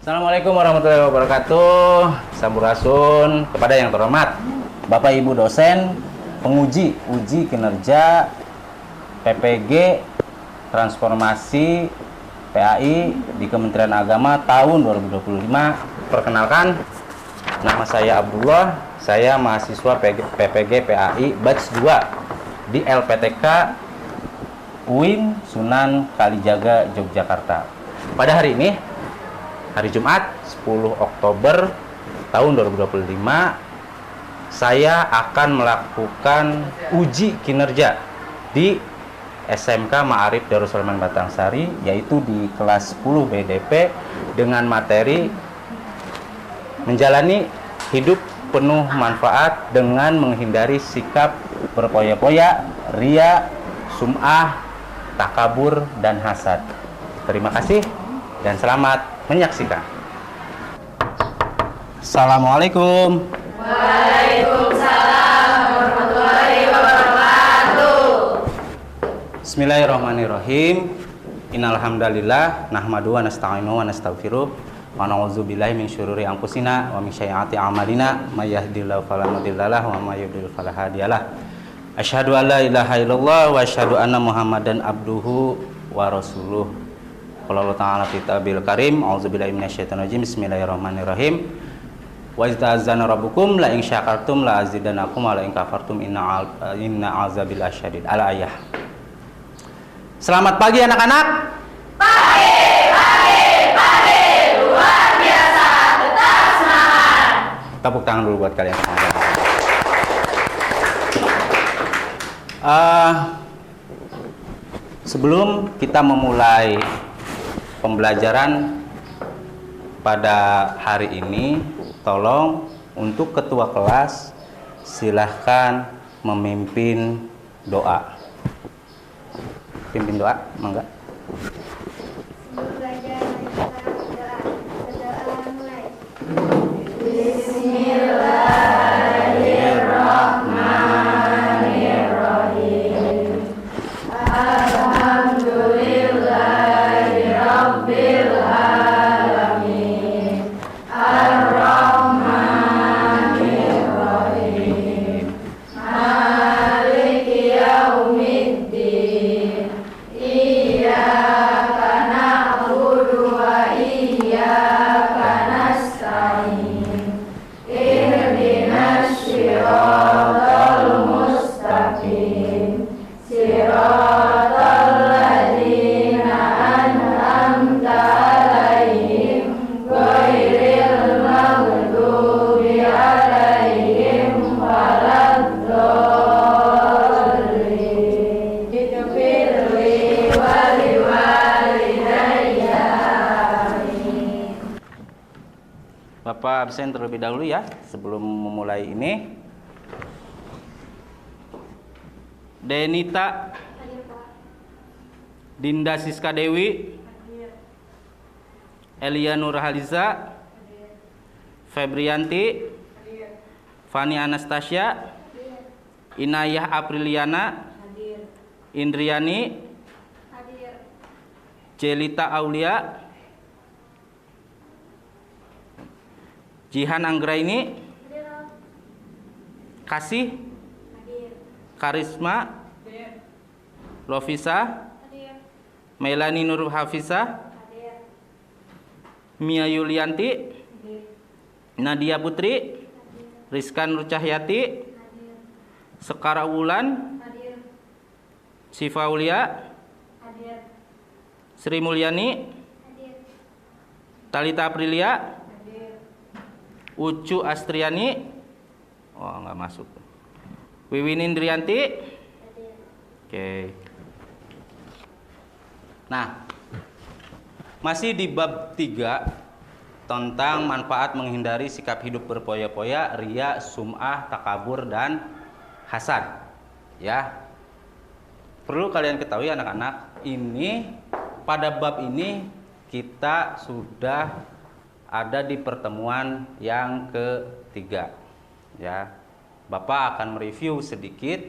Assalamualaikum warahmatullahi wabarakatuh. Sampurasun kepada yang terhormat Bapak Ibu dosen, penguji uji kinerja PPG Transformasi PAI di Kementerian Agama tahun 2025. Perkenalkan, nama saya Abdullah. Saya mahasiswa PPG PAI batch 2 di LPTK UIN Sunan Kalijaga, Yogyakarta. Pada hari ini, hari Jumat 10 Oktober tahun 2025, saya akan melakukan uji kinerja di SMK Ma'arif Darussuleman Batangsari, yaitu di kelas 10 BDP dengan materi menjalani hidup penuh manfaat dengan menghindari sikap berpoya-poya, ria, sum'ah, takabur, dan hasad. Terima kasih dan selamat menyaksikan. Assalamualaikum. Waalaikumsalam warahmatullahi wabarakatuh. Bismillahirrahmanirrahim. Innal hamdalillah nahmadu wa nasta'inu wa nastaghfiruh wa na'udzubillahi min syururi anfusina wa min sayyiati a'malina may yahdihillahu fala mudhillalah wa may yudhlil fala hadiyalah. Asyhadu an la ilaha illallah wa asyhadu anna Muhammadan abduhu wa rasuluh. Qala Allah Ta'ala fi kitabil karim, a'udzubillahi minasyaitonir rajim. Bismillahirrahmanirrahim. Wa izta'azzana rabbukum la in syakartum la azidanakum wa la in kafartum inna azabil asyadid. Al-ayah. Selamat pagi anak-anak. Pagi, luar biasa, tetap semangat. Tepuk tangan dulu buat kalian semua. Sebelum kita memulai pembelajaran pada hari ini, tolong untuk ketua kelas silahkan memimpin doa. Pimpin doa, mangga. Bapak absen terlebih dahulu ya sebelum memulai ini. Denita Dinda Siska Dewi, Elia Nurhaliza, Febrianti, Fani Anastasia, Inayah Apriliana, Indriani, Jelita Aulia, Jihan Anggraini, Kasih, Karisma, Lovisa, Melani Nur Hafisa, Mia Yulianti, Nadia Putri, Rizka Nur Cahyati, Sekara Wulan, Siva Ulia, Sri Mulyani, Talita Aprilia, Ucu Astriani, oh nggak masuk. Wiwin Indrianti, oke. Nah, masih di bab 3 tentang manfaat menghindari sikap hidup berpoya-poya, ria, sum'ah, takabur, dan hasad. Ya, perlu kalian ketahui anak-anak, ini pada bab ini kita sudah ada di pertemuan yang ketiga. Ya, Bapak akan mereview sedikit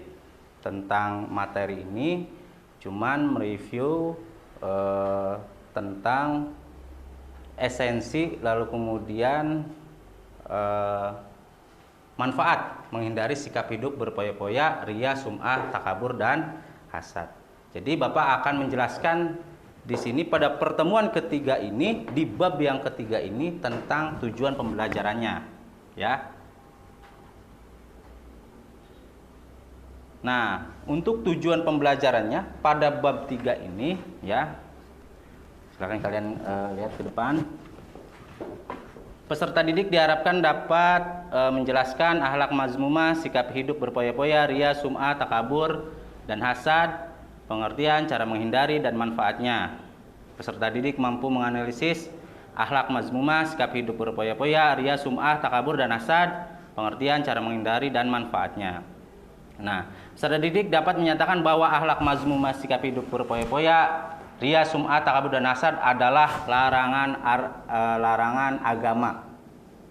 tentang materi ini, cuman mereview tentang esensi, lalu kemudian manfaat, menghindari sikap hidup berpoya-poya, ria, sum'ah, takabur, dan hasad. Jadi Bapak akan menjelaskan di sini pada pertemuan ketiga ini, di bab yang ketiga ini tentang tujuan pembelajarannya, ya. Nah, untuk tujuan pembelajarannya pada bab 3 ini, ya. Silakan kalian lihat ke depan. Peserta didik diharapkan dapat menjelaskan akhlak mazmumah, sikap hidup berpoya-poya, ria, sum'ah, takabur, dan hasad, pengertian, cara menghindari, dan manfaatnya. Peserta didik mampu menganalisis akhlak mazmumah, sikap hidup berpoya-poya, ria, sum'ah, takabur, dan hasad, pengertian, cara menghindari, dan manfaatnya. Nah, peserta didik dapat menyatakan bahwa akhlak mazmumah, sikap hidup berpoya-poya, ria, sum'ah, takabur, dan hasad adalah larangan agama.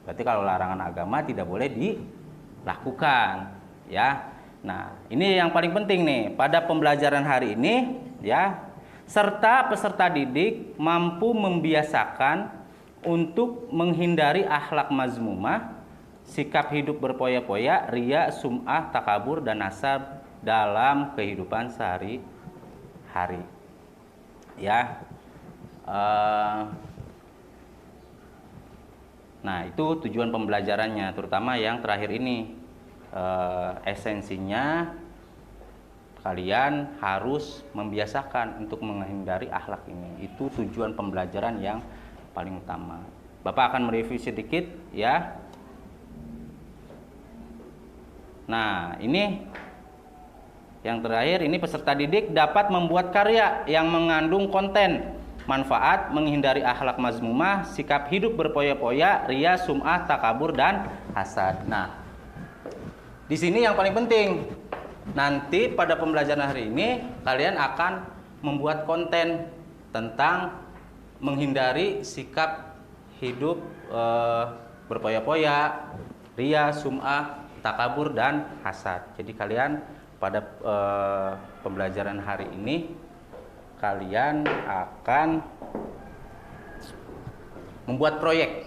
Berarti kalau larangan agama tidak boleh dilakukan, ya. Nah, ini yang paling penting nih pada pembelajaran hari ini, ya. Serta peserta didik mampu membiasakan untuk menghindari akhlak mazmumah, sikap hidup berpoya-poya, ria, sum'ah, takabur, dan hasad dalam kehidupan sehari-hari. Ya, nah itu tujuan pembelajarannya, terutama yang terakhir ini, esensinya kalian harus membiasakan untuk menghindari akhlak ini. Itu tujuan pembelajaran yang paling utama. Bapak akan mereview sedikit, ya. Nah, ini yang terakhir, ini peserta didik dapat membuat karya yang mengandung konten manfaat, menghindari akhlak mazmumah, sikap hidup berpoya-poya, ria, sum'ah, takabur, dan hasad. Nah, di sini yang paling penting, nanti pada pembelajaran hari ini kalian akan membuat konten tentang menghindari sikap hidup berpoya-poya, ria, sum'ah, takabur, dan hasad. Jadi kalian pada pembelajaran hari ini kalian akan membuat proyek.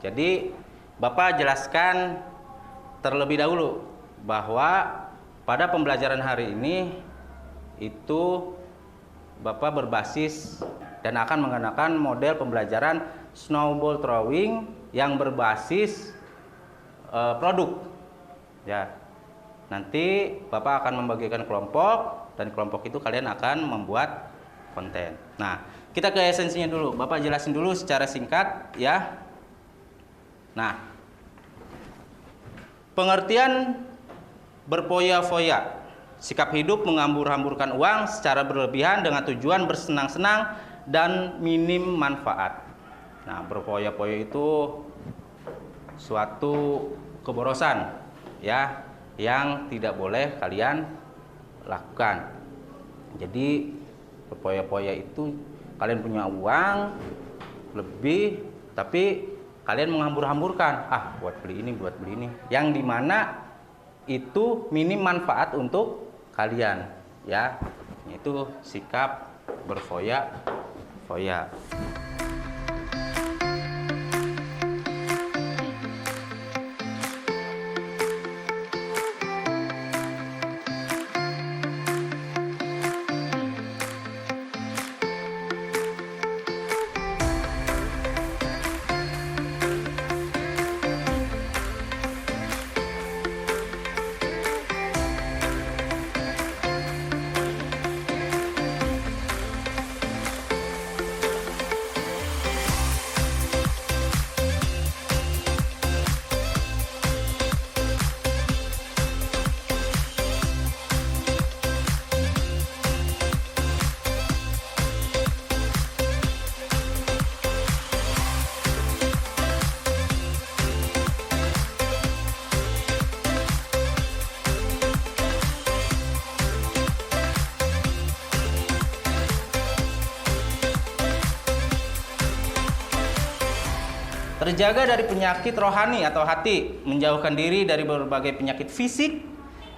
Jadi Bapak jelaskan terlebih dahulu bahwa pada pembelajaran hari ini itu Bapak berbasis dan akan menggunakan model pembelajaran snowball throwing yang berbasis produk, ya. Nanti Bapak akan membagikan kelompok, dan kelompok itu kalian akan membuat konten. Nah, kita ke esensinya dulu. Bapak jelasin dulu secara singkat, ya. Nah, pengertian berpoya-poya, sikap hidup menghambur-hamburkan uang secara berlebihan dengan tujuan bersenang-senang dan minim manfaat. Nah, berpoya-poya itu suatu keborosan, ya, yang tidak boleh kalian lakukan. Jadi berpoya-poya itu kalian punya uang lebih, tapi kalian menghambur-hamburkan, buat beli ini, buat beli ini, yang dimana itu minim manfaat untuk kalian, ya. Itu sikap berfoya-foya. Terjaga dari penyakit rohani atau hati, menjauhkan diri dari berbagai penyakit fisik,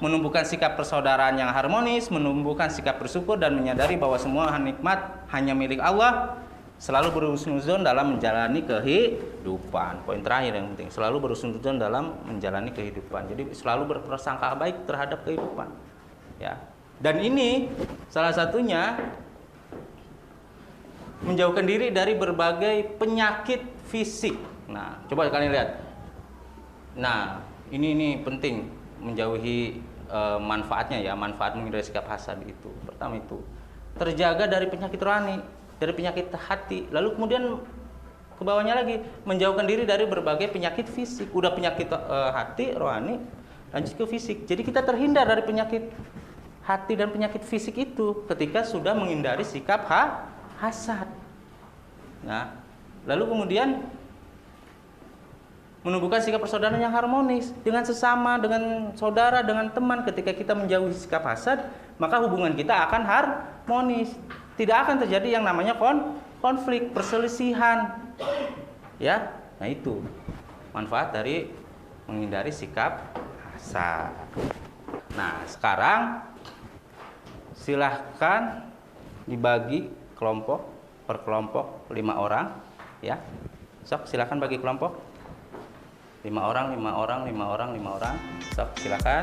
menumbuhkan sikap persaudaraan yang harmonis, menumbuhkan sikap bersyukur dan menyadari bahwa semua nikmat hanya milik Allah, selalu berhusnuzon dalam menjalani kehidupan. Poin terakhir yang penting, selalu berhusnuzon dalam menjalani kehidupan. Jadi selalu berprasangka baik terhadap kehidupan. Ya. Dan ini salah satunya menjauhkan diri dari berbagai penyakit fisik. Nah, coba kalian lihat. Nah, ini penting menjauhi manfaatnya ya, manfaat menghindari sikap hasad itu. Pertama itu terjaga dari penyakit rohani, dari penyakit hati. Lalu kemudian ke bawahnya lagi menjauhkan diri dari berbagai penyakit fisik. Udah penyakit hati, rohani, lanjut ke fisik. Jadi kita terhindar dari penyakit hati dan penyakit fisik itu ketika sudah menghindari sikap hasad. Nah, lalu kemudian menumbuhkan sikap persaudaraan yang harmonis dengan sesama, dengan saudara, dengan teman. Ketika kita menjauhi sikap hasad, maka hubungan kita akan harmonis. Tidak akan terjadi yang namanya konflik, perselisihan. Ya, nah itu manfaat dari menghindari sikap hasad. Nah, sekarang silahkan dibagi kelompok per kelompok 5 orang, ya. Sok silahkan bagi kelompok. 5 orang. Sok, silakan.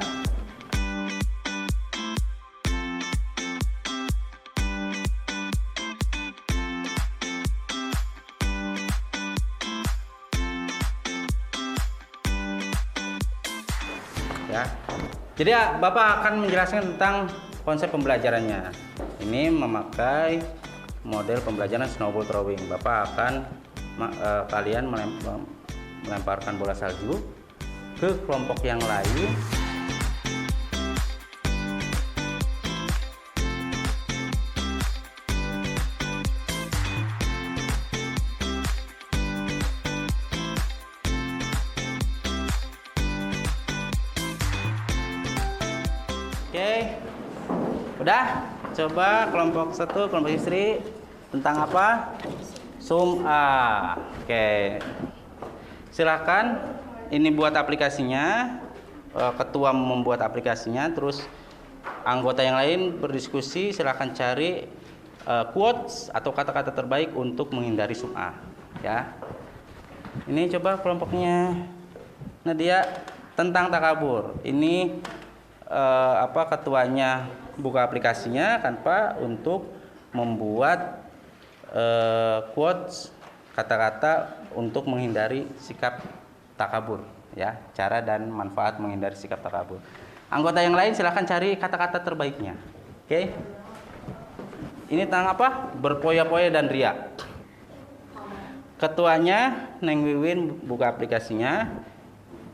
Ya. Jadi Bapak akan menjelaskan tentang konsep pembelajarannya. Ini memakai model pembelajaran snowball throwing. Bapak akan kalian melemparkan bola salju ke kelompok yang lain. Oke, udah. Coba kelompok 1, kelompok istri, tentang apa? Sum'ah. Oke. Silahkan, ini buat aplikasinya, ketua membuat aplikasinya, terus anggota yang lain berdiskusi. Silahkan cari quotes atau kata-kata terbaik untuk menghindari sum'ah, ya. Ini coba kelompoknya Nadia tentang takabur. Ini ketuanya buka aplikasinya kan Pak untuk membuat quotes, kata-kata untuk menghindari sikap takabur, ya, cara dan manfaat menghindari sikap takabur. Anggota yang lain silahkan cari kata-kata terbaiknya. Oke. Ini tentang apa? Berpoya-poya dan riya. Ketuanya Neng Wiwin buka aplikasinya,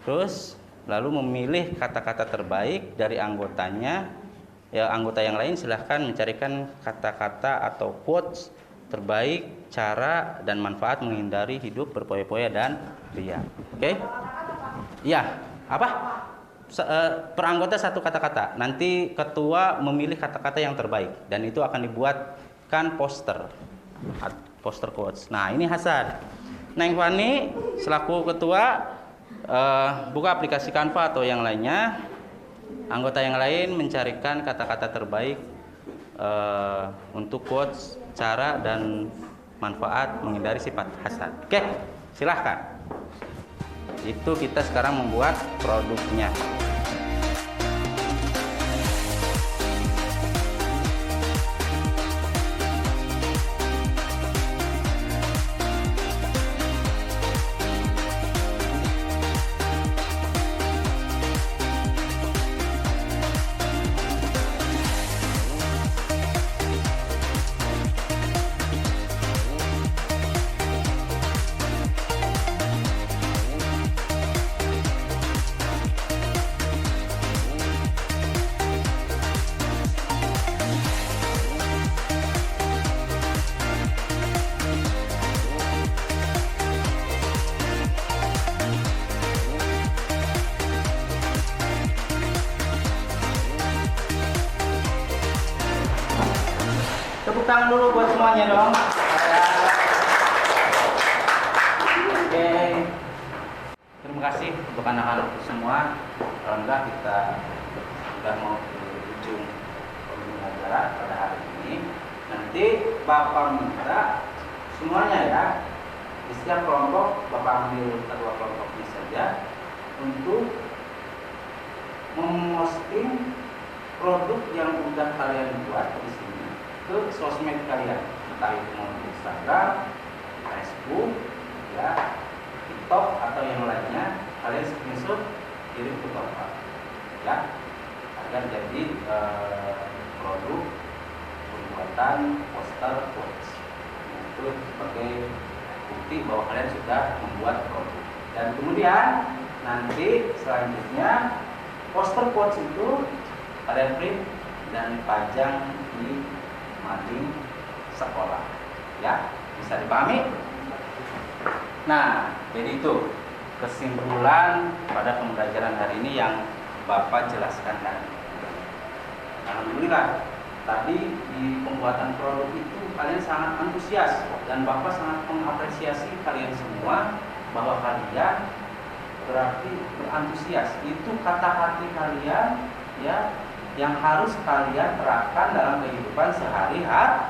terus lalu memilih kata-kata terbaik dari anggotanya. Ya, anggota yang lain silahkan mencarikan kata-kata atau quotes terbaik, cara dan manfaat menghindari hidup berpoya-poya dan riya. Oke? Iya, apa? Per anggota satu kata-kata. Nanti ketua memilih kata-kata yang terbaik dan itu akan dibuatkan poster quotes. Nah, ini Hasan. Neng Fani selaku ketua buka aplikasi Canva atau yang lainnya. Anggota yang lain mencarikan kata-kata terbaik untuk quotes, cara dan manfaat menghindari sifat hasad. Oke, silahkan. Itu kita sekarang membuat produknya. Tepuk tangan dulu buat semuanya dong. Oke. Terima kasih untuk anak-anak semua. Alhamdulillah kita sudah mau ke ujung pembelajaran pada hari ini. Nanti Bapak minta semuanya ya. Di setiap kelompok Bapak ambil kedua kelompoknya saja untuk memposting produk yang udah kalian buat di sini ke sosmed kalian, entah itu mau di Instagram, Facebook, ya, TikTok atau yang lainnya. Kalian screenshot kirim ke Bapak, ya, agar jadi produk pembuatan poster quotes. Itu sebagai bukti bahwa kalian sudah membuat produk. Dan kemudian nanti selanjutnya poster quotes itu kalian print dan pajang di mading sekolah, ya, bisa dipahami? Nah, jadi itu kesimpulan pada pembelajaran hari ini yang Bapak jelaskan tadi. Alhamdulillah, tadi di pembuatan produk itu kalian sangat antusias dan Bapak sangat mengapresiasi kalian semua bahwa kalian berarti berantusias. Itu kata hati kalian, ya, yang harus kalian terapkan dalam kehidupan sehari-hari.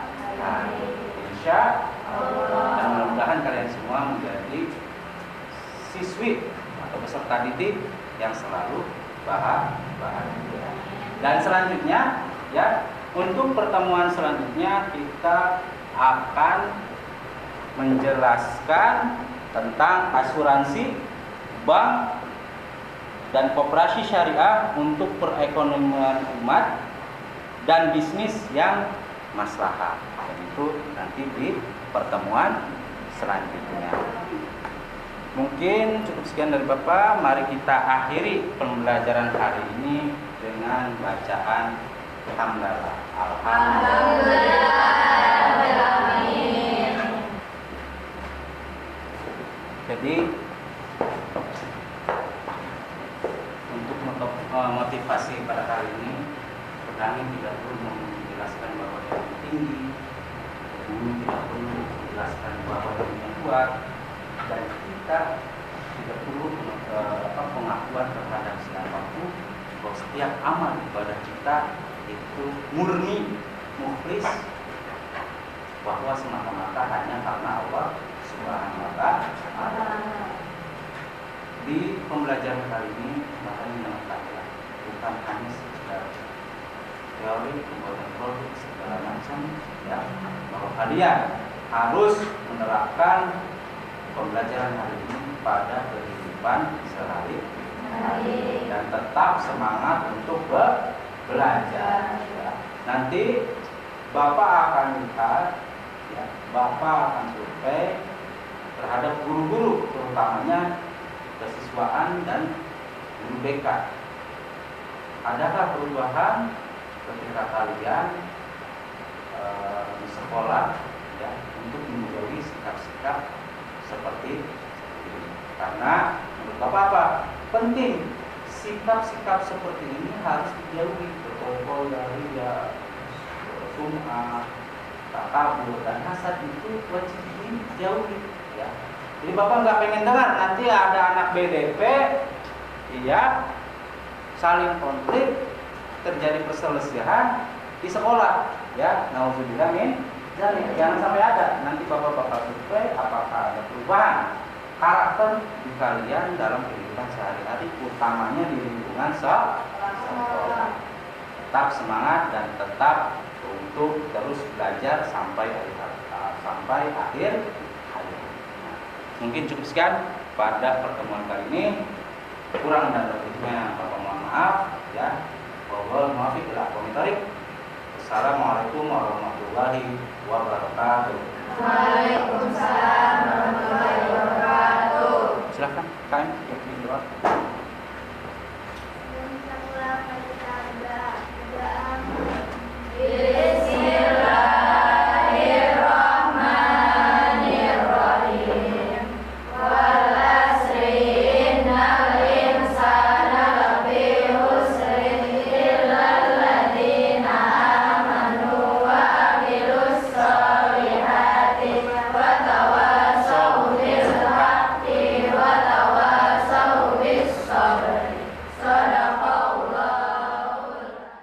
Insya Allah. Dan mudah-mudahan kalian semua menjadi siswi atau peserta didik yang selalu bahagia. Dan selanjutnya, ya, untuk pertemuan selanjutnya kita akan menjelaskan tentang asuransi, bank, dan koperasi syariah untuk perekonomian umat dan bisnis yang maslahah. Dan itu nanti di pertemuan selanjutnya. Mungkin cukup sekian dari Bapak. Mari kita akhiri pembelajaran hari ini dengan bacaan hamdalah. Alhamdulillahirrahmanirrahim. Jadi untuk motivasi pada kali ini, kami tidak perlu menjelaskan bahwa yang tinggi, guru tidak perlu menjelaskan bahwa yang kuat, dan kita tidak perlu pengakuan terhadap siapapun bahwa setiap amal ibadah kita itu murni, mukhlis, bahwa semata-mata hanya karena Allah Subhanahu wa Ta'ala. Di pembelajaran kali ini bahkan menekankan bukan hanya sekedar teori pembuatan produk segala macam, ya, bahwa kalian harus menerapkan pembelajaran hari ini pada kehidupan sehari-hari dan tetap semangat untuk belajar. Ya. Nanti Bapak akan lihat, ya, Bapak akan survei terhadap guru-guru, terutamanya kesiswaan dan guru BK. Adakah perubahan ketika kalian di sekolah, ya, untuk menjauhi sikap-sikap seperti ini? Karena menurut Bapak apa? Penting sikap-sikap seperti ini harus dijauhi, berkumpul dari sum'ah, takabur, dan hasad itu wajib dijauhi, ya. Jadi Bapak nggak pengen dengar nanti ada anak BDP, iya, saling konflik, terjadi perselisihan di sekolah, ya. Nauzubillah min dzalik. Jangan sampai ada. Nanti Bapak survei apakah ada perubahan karakter di kalian dalam kehidupan sehari-hari, utamanya di lingkungan sekolah. Tetap semangat dan tetap untuk terus belajar sampai akhir hayat. Mungkin cukup sekian pada pertemuan kali ini. Kurang dan lebihnya Bapak mohon maaf, ya. Wabillahi taufiq wal hidayah. Assalamualaikum warahmatullahi wabarakatuh.